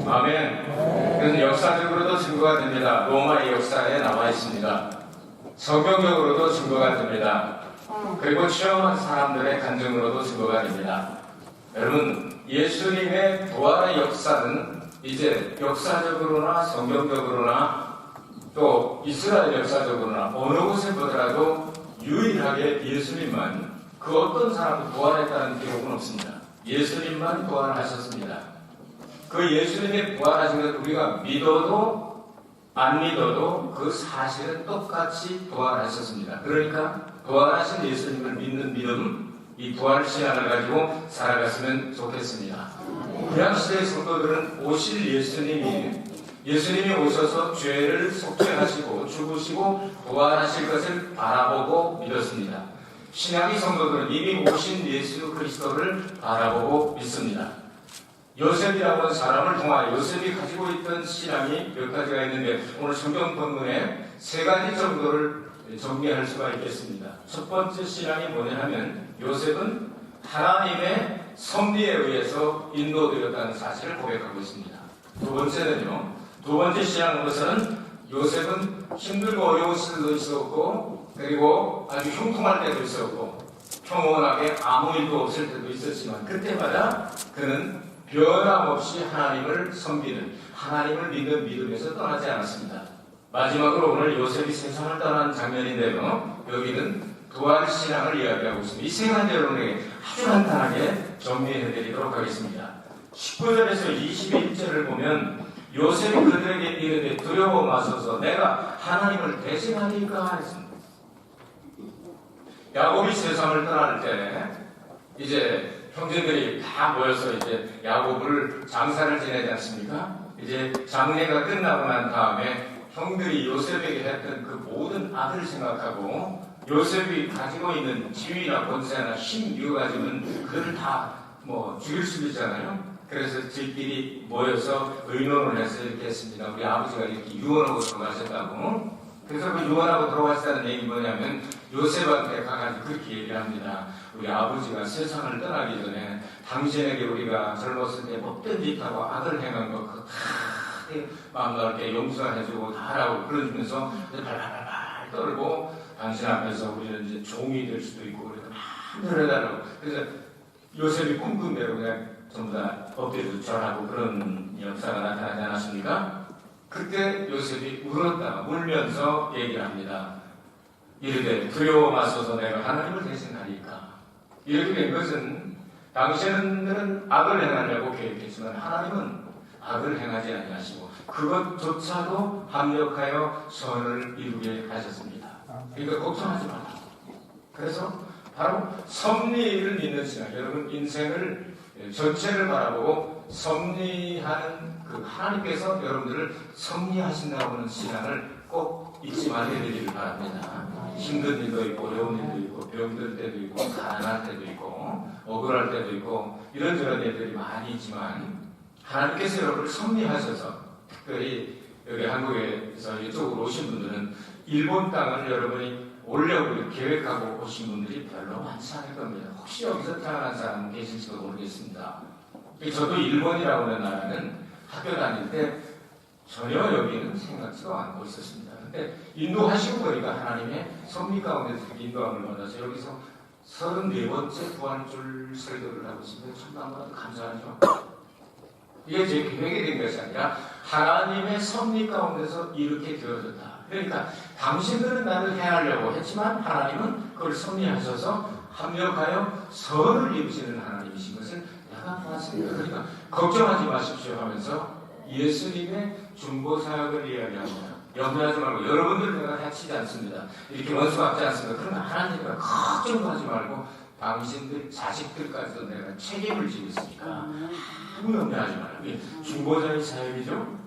아멘. 그래서 역사적으로도 증거가 됩니다. 로마의 역사에 나와 있습니다. 성경적으로도 증거가 됩니다. 그리고 체험한 사람들의 간증으로도 증거가 됩니다. 여러분, 예수님의 부활의 역사는 이제 역사적으로나 성경적으로나 또 이스라엘 역사적으로나 어느 곳에 보더라도 유일하게 예수님만, 그 어떤 사람도 부활했다는 기록은 없습니다. 예수님만 부활하셨습니다. 그 예수님의 부활하신 것 우리가 믿어도 안 믿어도 그 사실은 똑같이 부활하셨습니다. 그러니까 부활하신 예수님을 믿는 믿음, 이 부활 신앙을 가지고 살아갔으면 좋겠습니다. 구약시대의 성도들은 오실 예수님이 오셔서 죄를 속죄하시고 죽으시고 부활하실 것을 바라보고 믿었습니다. 신약의 성도들은 이미 오신 예수 그리스도를 바라보고 믿습니다. 요셉이라고 하는 사람을 통하여 요셉이 가지고 있던 신앙이 몇 가지가 있는데 오늘 성경 본문에 세 가지 정도를 정리할 수가 있겠습니다. 첫 번째 신앙이 뭐냐 하면 요셉은 하나님의 섭리에 의해서 인도되었다는 사실을 고백하고 있습니다. 두 번째 신앙으로서는 요셉은 힘들고 어려운 시절도 있었고 그리고 아주 흉통할 때도 있었고 평온하게 아무 일도 없을 때도 있었지만 그때마다 그는 변함없이 하나님을 섬기는, 하나님을 믿는 믿음에서 떠나지 않았습니다. 마지막으로 오늘 요셉이 세상을 떠나는 장면인데요, 여기는 부활신앙을 이야기하고 있습니다. 이 세 가지 여러분에게 아주 간단하게 정리해드리도록 하겠습니다. 19절에서 21절을 보면 요셉이 그들에게 이르되 두려워 마소서 내가 하나님을 대신하리까 했습니다. 야곱이 세상을 떠날 때 이제 형제들이 다 모여서 이제 야곱을 장사를 지내지 않습니까? 이제 장례가 끝나고 난 다음에 형들이 요셉에게 했던 그 모든 악을 생각하고 요셉이 가지고 있는 지위나 권세나 힘 이거 가지고는 그를 다 죽일 수도 있잖아요. 그래서 저희끼리 모여서 의논을 해서 이렇게 했습니다. 우리 아버지가 이렇게 유언하고 들어가셨다고. 그래서 그 유언하고 들어가셨다는 얘기 뭐냐면 요셉한테 가가지고 그렇게 얘기를 합니다. 우리 아버지가 세상을 떠나기 전에 당신에게 우리가 젊었을 때 못된 짓하고 악을 행한 거 그거 다 마음 넓게 용서해주고 다 하라고 그러면서 발발발 떨고 당신 앞에서 우리는 이제 종이 될 수도 있고 그래서 마음대로 해달라고. 그래서 요셉이 꿈꾼 대로 그냥 전부 다 엎드려서 절하고 그런 역사가 나타나지 않았습니까? 그때 요셉이 울면서 얘기를 합니다. 이르되 두려워 마소서 내가 하나님을 대신하리까. 이렇게 된 것은 당신들은 악을 행하려고 계획했지만 하나님은 악을 행하지 아니하시고 그것조차도 합력하여 선을 이루게 하셨습니다. 그러니까 걱정하지 말라. 그래서 바로 섭리를 믿는 신앙. 여러분 인생을 전체를 바라보고 섭리하는 그 하나님께서 여러분들을 섭리하신다고 하는 신앙을 꼭 잊지 말아드리기를 바랍니다. 힘든 일도 있고 어려운 일도 있고 병들 때도 있고 가난할 때도 있고 억울할 때도 있고 이런저런 일들이 많이 있지만 하나님께서 여러분을 섭리하셔서 특별히 여기 한국에서 이쪽으로 오신 분들은 일본 땅을 여러분이 오려고 계획하고 오신 분들이 별로 많지 않을 겁니다. 혹시 여기서 태어난 사람은 계실지도 모르겠습니다. 저도 일본이라고 하는 나라는 학교 다닐 때 전혀 여기는 생각지도 않고 있었습니다. 근데 인도하시고 보니까 하나님의 섭리 가운데서 인도함을 받아서 여기서 34번째 부활절 설교를 하고 있습니다. 참 너무나도 감사하죠. 이게 제 계획이 된 것이 아니라 하나님의 섭리 가운데서 이렇게 되어졌다. 그러니까 당신들은 나를 해하려고 했지만 하나님은 그걸 섭리하셔서 합력하여 선을 이루시는 하나님이신 것을 내가 보았습니다. 그러니까 걱정하지 마십시오 하면서 예수님의 중보사역을 이야기합니다. 염려하지 말고 여러분들 내가 해치지 않습니다. 이렇게 원수 갚지 않습니다. 그러면 하나님과 걱정도 하지 말고 당신들 자식들까지도 내가 책임을 지고 있으니까 아무 염려하지 말고 중보자의 사역이죠.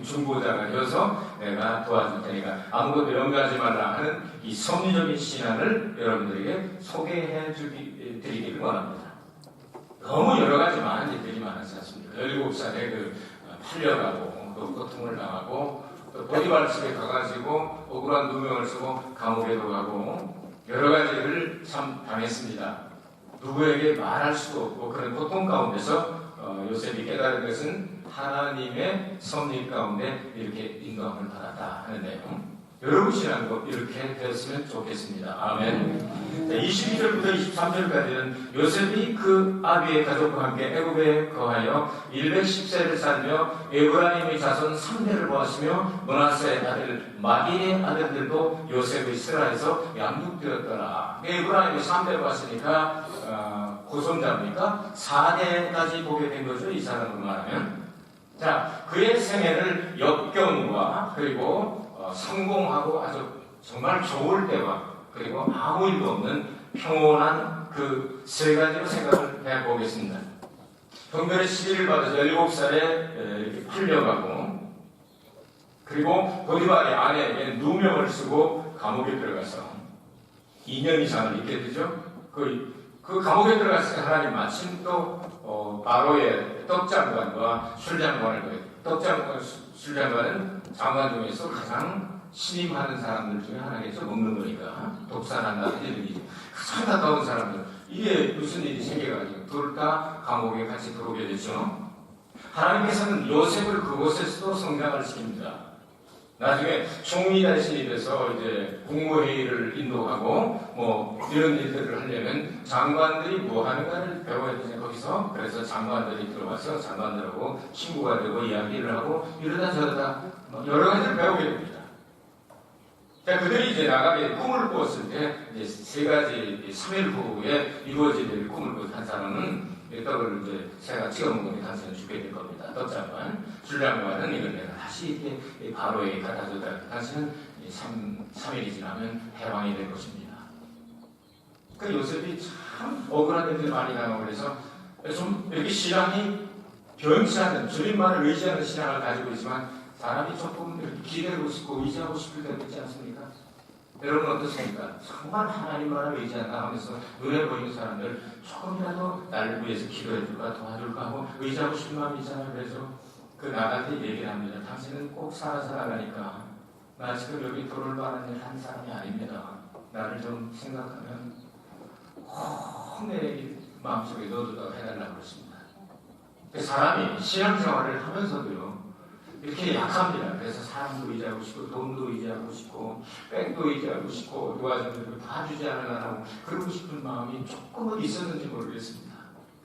중보자가 되어서 내가 도와줄 테니까 아무것도 염려하지 말라 하는 이 섭리적인 신앙을 여러분들에게 소개해 드리기를 원합니다. 너무 여러 가지 많은 일들이 많지 않습니까? 17살에 팔려가고 또 고통을 당하고 또 보디발집에 가가지고 억울한 누명을 쓰고 감옥에도 가고 여러 가지를 참 당했습니다. 누구에게 말할 수도 없고 그런 고통 가운데서 요셉이 깨달은 것은 하나님의 섭리 가운데 이렇게 인도함을 받았다 하는 내용. 여러분 신앙도 이렇게 되었으면 좋겠습니다. 아멘. 22절부터 23절까지는 요셉이 그 아비의 가족과 함께 애굽에 거하여 110세를 살며 에브라임의 자손 3대를 보았으며 므낫세의 아들 마길의 아들들도 요셉의 스라에서 양육되었더라. 에브라임이 3대 봤으니까 고손자입니까? 4대까지 보게 된 거죠. 이 사람으로 말하면. 자, 그의 생애를 역경과 그리고 성공하고 아주 정말 좋을 때와 그리고 아무 일도 없는 평온한 그 세 가지로 생각을 해보겠습니다. 형벌의 시비를 받아서 17살에 풀려가고 그리고 보디발의 아내에게 누명을 쓰고 감옥에 들어가서 2년 이상을 있게 되죠. 그 감옥에 들어갔을 때 하나님 마침 또 바로의 떡장관과 술장관을 떡장관, 술장관은 장관 중에서 가장 신임하는 사람들 중에 하나겠죠. 먹는 거니까 독살한다든지 이런 가장 가까운 사람들. 이게 무슨 일이 생겨가지고 둘 다 감옥에 같이 들어오게 되죠. 하나님께서는 요셉을 그곳에서도 성장을 시킵니다. 나중에 총리 대신이 돼서 이제 국무회의를 인도하고 뭐 이런 일들을 하려면 장관들이 뭐 하는가를 배워야 되죠. 거기서 그래서 장관들이 들어와서 장관들하고 친구가 되고 이야기를 하고 이러다 저러다 여러 가지를 배우게 됩니다. 자, 그들이 이제 나가게 꿈을 꾸었을 때 이제 세 가지 3일 후에 이루어질 꿈을 꾼 한 사람은 떡을 이제 새가 찍어 먹으니 당신은 죽게 될 겁니다. 떡장관, 술장관은 이걸 내가 다시 이렇게 바로에 갖다 줬다. 당신은 3일이 지나면 해방이 될 것입니다. 그 요셉이 참 억울한 일들이 많이 나가고 그래서 좀 이렇게 신앙이 변치 않는 주님만을 의지하는 신앙을 가지고 있지만 사람이 조금 이렇게 기대고 싶고 의지하고 싶을 때가 있지 않습니까? 여러분 어떻습니까? 정말 하나님만을 의지한다 하면서 눈에 보이는 사람들 조금이라도 나를 위해서 기도해줄까 도와줄까 하고 의지하고 싶은 마음이 있잖아요. 그래서 그 나한테 얘기를 합니다. 당신은 꼭 살아가니까 나 지금 여기 돌을 바라는 일 한 사람이 아닙니다. 나를 좀 생각하면 내 마음속에 넣어두다가 해달라고 그랬습니다. 사람이 신앙생활을 하면서도요 이렇게 약합니다. 그래서 사람도 의지하고 싶고 돈도 의지하고 싶고 백도 의지하고 싶고 도와주는 다 주지 않으려고 그러고 싶은 마음이 조금은 있었는지 모르겠습니다.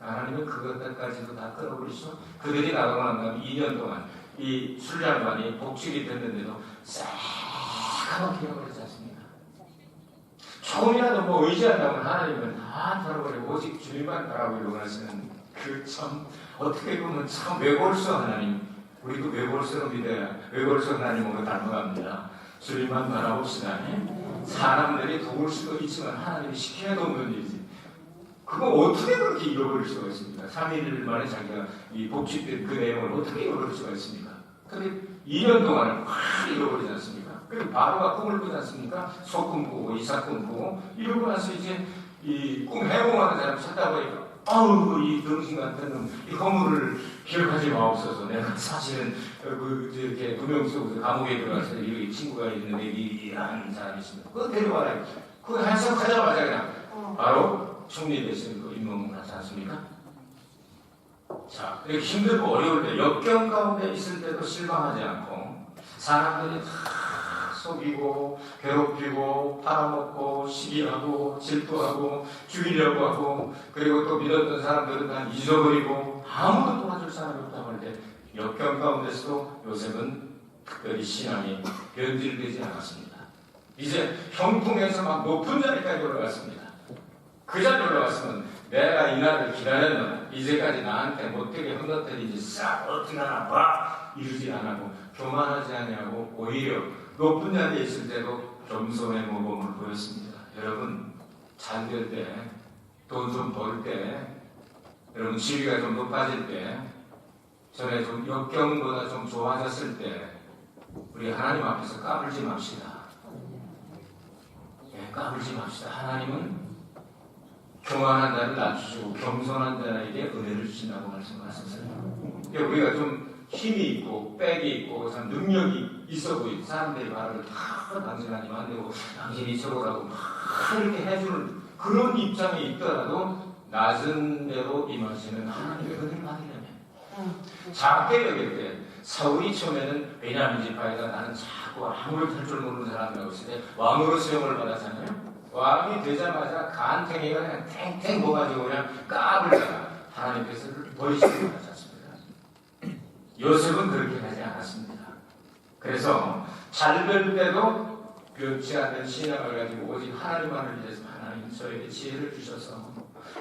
하나님은 그것까지도 다 끌어버리시고 그들이 나가고 난 다음에 2년 동안 이 술장관이 복직이 됐는데도 새까맣게 잃어버리지 않습니까? 조금이라도 뭐 의지한다면 하나님은 다 털어버리고 오직 주님만 바라보려고 하시는 그 참 어떻게 보면 참 외골수 하나님. 우리도 외골수로 믿어야 외골수 하나님으로 닮아갑니다. 주님만 바라봅시다. 사람들이 도울 수도 있지만 하나님이 시켜야 없는 일이지. 그거 어떻게 그렇게 잃어버릴 수가 있습니까? 3일 만에 자기가 이 복직된 그 내용을 어떻게 잃어버릴 수가 있습니까? 근데 2년 동안을 확 잃어버리지 않습니까? 그리고 바로가 꿈을 꾸지 않습니까? 소꿈 꾸고 이삭꿈 꾸고 이러고 나서 이제 이 꿈 해몽하는 사람 찾다 보니까 아우 이 등신 같은 놈, 이 허물을 기억하지 마옵소서. 내가 사실은 이렇게 두명 속에서 감옥에 들어가서 이 친구가 있는데 이한 사람이 있습니다. 그거 데려와라. 그거 해석하자마자 그냥 바로 총리 대신 그 임명을 하지 않습니까? 자, 이렇게 힘들고 어려울 때 역경 가운데 있을 때도 실망하지 않고 사람들이 다 속이고 괴롭히고 팔아먹고 시기하고 질투하고 죽이려고 하고 그리고 또 믿었던 사람들은 다 잊어버리고 아무도 도와줄 사람이 없다고 할 때 역경 가운데서도 요셉은 특별히 신앙이 변질되지 않았습니다. 이제 형통에서 막 높은 자리까지 올라갔습니다. 그 자리에 올라갔으면 내가 이 날을 기다렸노라. 이제까지 나한테 못되게 흔들더니 싹 어떻게 하나 봐 이러지 않고 교만하지 아니하고 오히려 높은 자리에 있을 때도 겸손의 모범을 보였습니다. 여러분 잘 될 때, 돈 좀 벌 때, 여러분 지위가 좀 높아질 때, 전에 좀 역경보다 좀 좋아졌을 때 우리 하나님 앞에서 까불지 맙시다. 까불지 맙시다. 하나님은 교만한 자를 낮추시고 겸손한 자에게 은혜를 주신다고 말씀하셨어요. 우리가 좀 힘이 있고 백이 있고 참 능력이 있어 보이고 사람들이 말을 다 당신 하나님 안 되고 당신이 저거라고 막 이렇게 해주는 그런 입장에 있더라도 낮은 대로 임하시는 하나님의 은혜를 받으려면 작게 여길 때 사울이 처음에는 베냐민 지파에다 나는 자꾸 아무를 탈 줄 모르는 사람이라고 했을 때 왕으로 수용을 받았잖아요. 왕이 되자마자 간탱이가 그냥 탱탱 모가지고 그냥 까불다가 하나님께서 버리시고 하지 않습니다. 요셉은 그렇게 하지 않았습니다. 그래서 잘 될 때도 변치 않는 신앙을 가지고 오직 하나님만을 위해서 하나님 저에게 지혜를 주셔서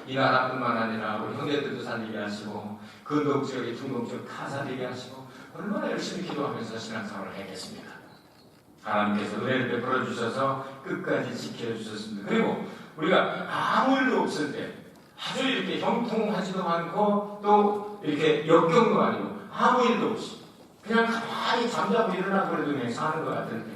이 나라뿐만 아니라 우리 형제들도 살리게 하시고 근동 지역에 중동 지역 다 살리게 하시고 얼마나 열심히 기도하면서 신앙생활을 했겠습니까? 하나님께서 은혜를 베풀어 주셔서 끝까지 지켜주셨습니다. 그리고 우리가 아무 일도 없을 때 아주 이렇게 형통하지도 않고 또 이렇게 역경도 아니고 아무 일도 없이 그냥 가만히 잠자고 일어나고 그래도 그냥 사는 것 같을 때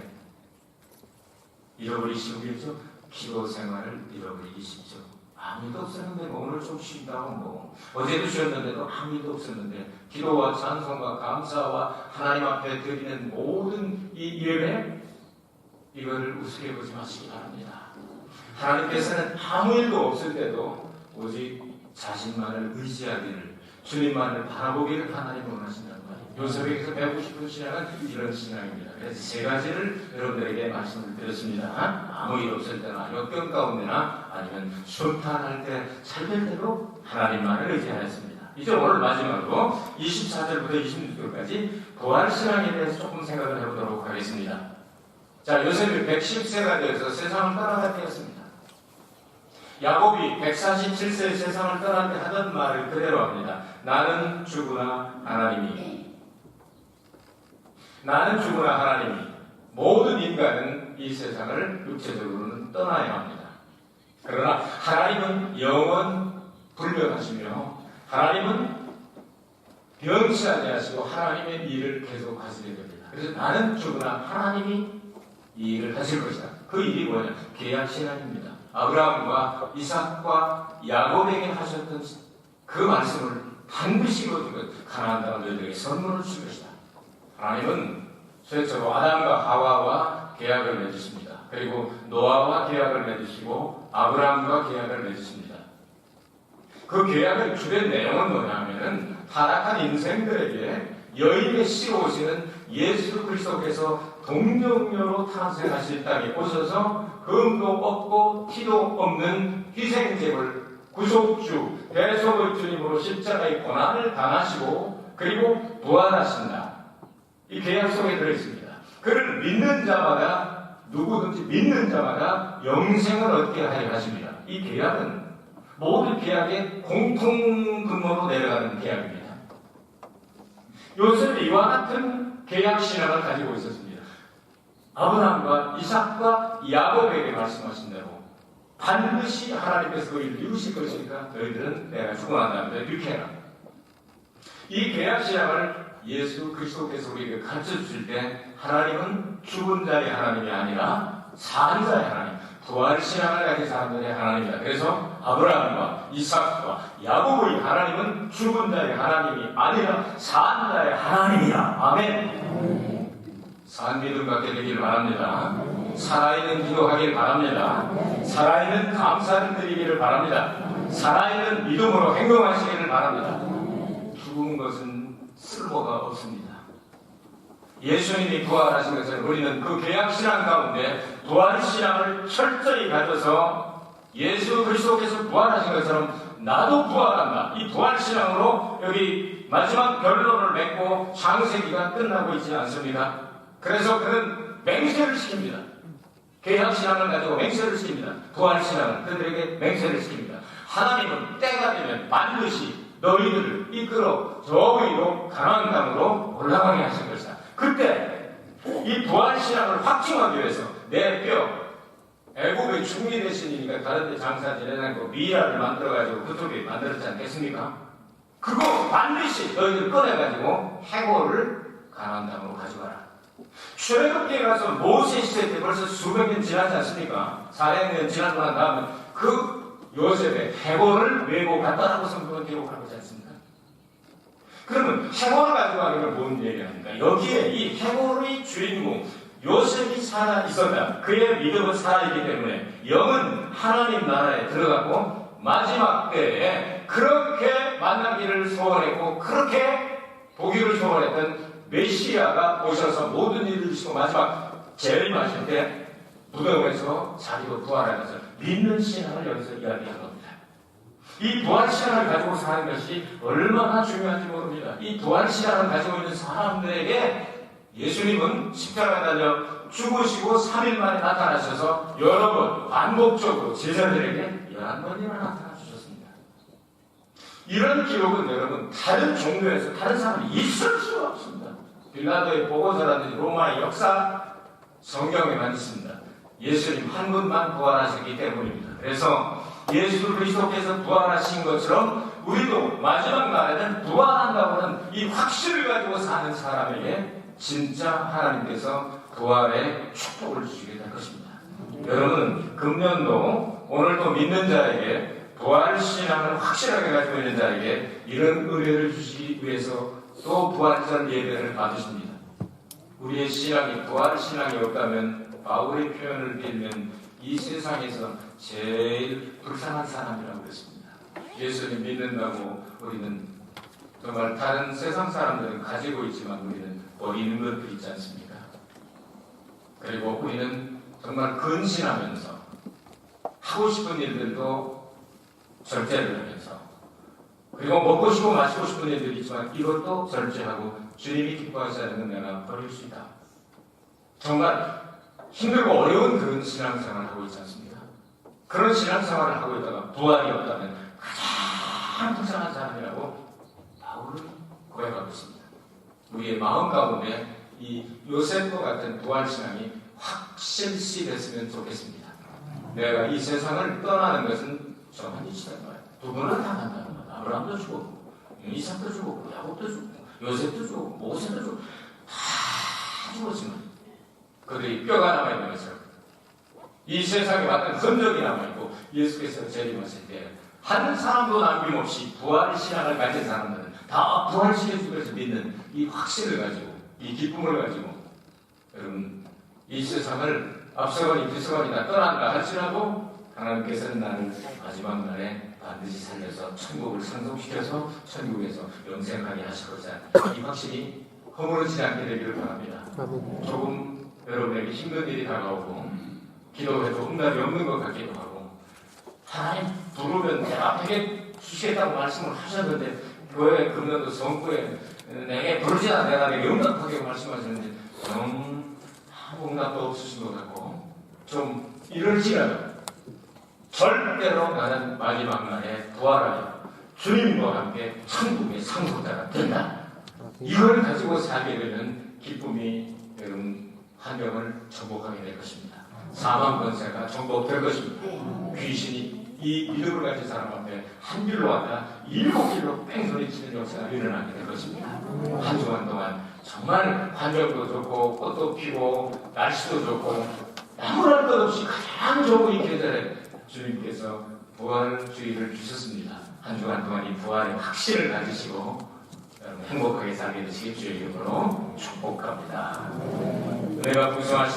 잃어버리시고 있죠. 기도 생활을 잃어버리기 쉽죠. 아무 일도 없었는데 뭐 오늘 좀 쉰다고 뭐 어제도 쉬었는데도 아무 일도 없었는데 기도와 찬송과 감사와 하나님 앞에 드리는 모든 이 예배 이거를 우습게 보지 마시기 바랍니다. 하나님께서는 아무 일도 없을 때도 오직 자신만을 의지하기를 주님만을 바라보기를 하나님 원하신다는 거예요. 요셉에게서 배우고 싶은 신앙은 이런 신앙입니다. 그래서 세 가지를 여러분들에게 말씀을 드렸습니다. 아무 일 없을 때나 역경 가운데나 아니면 순탄할 때 잘 될 때도 하나님만을 의지하였습니다. 이제 오늘 마지막으로 24절부터 26절까지 부활신앙에 대해서 조금 생각을 해보도록 하겠습니다. 자, 요셉이 110세가 되어서 세상을 떠나게 되었습니다. 야곱이 147세에 세상을 떠날 때 하던 말을 그대로 합니다. 나는 주구나 하나님이. 나는 주구나 하나님이. 모든 인간은 이 세상을 육체적으로는 떠나야 합니다. 그러나 하나님은 영원 불변하시며 하나님은 변치하지 하시고 하나님의 일을 계속 하시게 됩니다. 그래서 나는 주구나 하나님이 이 일을 하실 것이다. 그 일이 뭐냐? 계약신앙입니다. 아브라함과 이삭과 야곱에게 하셨던 그 말씀을 반드시 이루어주고 가나안 땅을 너희들에게 선물을 줄 것이다. 하나님은 최초로 아담과 하와와 계약을 맺으십니다. 그리고 노아와 계약을 맺으시고 아브라함과 계약을 맺으십니다. 그 계약의 주된 내용은 뭐냐면은 타락한 인생들에게 여인의 씨로 오시는 예수 그리스도께서 동정녀로 탄생하실 땅에 오셔서 금도 없고 티도 없는 희생제물 구속주 대속의 주님으로 십자가의 고난을 당하시고 그리고 부활하신다. 이 계약 속에 들어있습니다. 그를 믿는 자마다 누구든지 믿는 자마다 영생을 얻게 하려 하십니다. 이 계약은 모든 계약의 공통 근거로 내려가는 계약입니다. 요셉이 이와 같은 계약 신앙을 가지고 있었습니다. 아브라함과 이삭과 야곱에게 말씀하신 대로 반드시 하나님께서 그를 이루실 것이니까 너희들은 내가 죽고 난 다음에 유쾌해라. 이 계약 신앙을 예수 그리스도께서 우리에게 가르쳐 주실 때 하나님은 죽은 자의 하나님이 아니라 산 자의 하나님, 부활 신앙을 가진 사람들의 하나님이다. 그래서 아브라함과 이삭과 야곱의 하나님은 죽은 자의 하나님이 아니라 산 자의 하나님이다. 아멘. 산 믿음 갖게 되길 바랍니다. 살아있는 기도하길 바랍니다. 살아있는 감사를 드리기를 바랍니다. 살아있는 믿음으로 행동하시기를 바랍니다. 죽은 것은 쓸모가 없습니다. 예수님이 부활하신 것은 우리는 그 계약신앙 가운데 부활신앙을 철저히 가져서 예수 그리스도께서 부활하신 것처럼 나도 부활한다. 이 부활신앙으로 여기 마지막 결론을 맺고 창세기가 끝나고 있지 않습니까? 그래서 그는 맹세를 시킵니다. 계약신앙을 가지고 맹세를 시킵니다. 부활신앙을 그들에게 맹세를 시킵니다. 하나님은 때가 되면 반드시 너희들을 이끌어 저 위로 가나안 땅으로 올라가게 하신 것이다. 그때 이 부활신앙을 확증하기 위해서 내 뼈 애굽의 중리 대신이니까 다른 데 장사 지내는 미라를 만들어가지고 그쪽에 만들었지 않겠습니까? 그거 반드시 너희들 꺼내가지고 해골을 가나안 땅으로 가져가라. 출애굽기에 가서 모세 시대 때 벌써 수백 년 지나지 않습니까? 400년 지나고 난 다음에 그 요셉의 해골을 메고 갔다라고 성경은 기록하고 있지 않습니까? 그러면 해골을 가지고 가는 걸 뭔 얘기합니까? 여기에 이 해골의 주인공 요셉이 살아 있었다. 그의 믿음은 살아있기 때문에 영은 하나님 나라에 들어가고 마지막 때에 그렇게 만나기를 소원했고 그렇게 보기를 소원했던 메시아가 오셔서 모든 일을 주시고 마지막 제일 마실 때 무덤에서 자기도 부활하면서 믿는 신앙을 여기서 이야기한 겁니다. 이 부활 신앙을 가지고 사는 것이 얼마나 중요한지 모릅니다. 이 부활 신앙을 가지고 있는 사람들에게 예수님은 십자가에 달려 죽으시고 3일 만에 나타나셔서 여러 번 반복적으로 제자들에게 11번이나 나타나 주셨습니다. 이런 기록은 여러분 다른 종교에서 다른 사람이 있을 수가 없습니다. 빌라도의 보고서라든지 로마의 역사 성경에만 있습니다. 예수님 한 분만 부활하셨기 때문입니다. 그래서 예수 그리스도께서 부활하신 것처럼 우리도 마지막 날에는 부활한다고 하는 이 확신을 가지고 사는 사람에게 진짜 하나님께서 부활의 축복을 주시게 될 것입니다. 여러분 금년도 오늘도 믿는 자에게 부활 신앙을 확실하게 가지고 있는 자에게 이런 은혜를 주시기 위해서 또 부활절 예배를 받으십니다. 우리의 신앙이 부활 신앙이 없다면 바울의 표현을 빌면 이 세상에서 제일 불쌍한 사람이라고 그랬습니다. 예수님 믿는다고 우리는 정말 다른 세상 사람들은 가지고 있지만 우리는 버리는 것도 있지 않습니까? 그리고 우리는 정말 근신하면서 하고 싶은 일들도 절제를 하면서 그리고 먹고 싶고 마시고 싶은 일들이 있지만 이것도 절제하고 주님이 기뻐하지 않는 건 내가 버릴 수 있다. 정말 힘들고 어려운 그런 신앙생활을 하고 있지 않습니까? 그런 신앙생활을 하고 있다가 부활이 없다면 가장 불쌍한 사람이라고 바울은 고백하고 있습니다. 우리의 마음 가운데 이 요셉과 같은 부활신앙이 확실시 됐으면 좋겠습니다. 내가 이 세상을 떠나는 것은 정한 이치다 말이야. 누구나 다 간다는 거야. 아브라함도 죽었고 이삭도 죽었고 야곱도 죽었고 요셉도 죽었고 모세도 죽었고 다 죽었지만 그들이 뼈가 남아있는 것처럼 이 세상에 어떤 흔적이 남아있고 예수께서 재림하실 때 한 사람도 남김없이 부활 신앙을 가진 사람들은 다 부활시켜주기 위해서 믿는 이 확신을 가지고 이 기쁨을 가지고 여러분 이 세상을 앞서거니 뒤서거니 다 떠난다 할지라도 하나님께서는 나를 마지막 날에 반드시 살려서 천국을 상속시켜서 천국에서 영생하게 하실 것이다. 이 확신이 허물어지지 않게 되기를 바랍니다. 조금 여러분에게 힘든 일이 다가오고 기도해도 응답이 없는 것 같기도 하고 하나님 부르면 내가 앞에 주시겠다고 말씀을 하셨는데 교회 금년도 성구에 내게 부르지 않아 내가 내게 응답하게 말씀하셨는데 아무 응답도 없으신 것 같고 좀 이럴지라도 절대로 나는 마지막 날에 부활하여 주님과 함께 천국의 상속자가 된다. 이걸 가지고 살게 되는 기쁨이 여러분 환경을 정복하게 될 것입니다. 사망 권세가 정복될 것입니다. 귀신이 이 믿음을 가진 사람 앞에 한 길로 왔다 7길로 뺑소리 치는 역사가 일어나게 될 것입니다. 한 주간 동안 정말 환경도 좋고 꽃도 피고 날씨도 좋고 아무런 것 없이 가장 좋은 이 계절에 주님께서 부활주의를 주셨습니다. 한 주간 동안 이 부활의 확신을 가지시고 여러분 행복하게 살게 되시길 주의 이름으로 축복합니다. 은혜가 풍성하신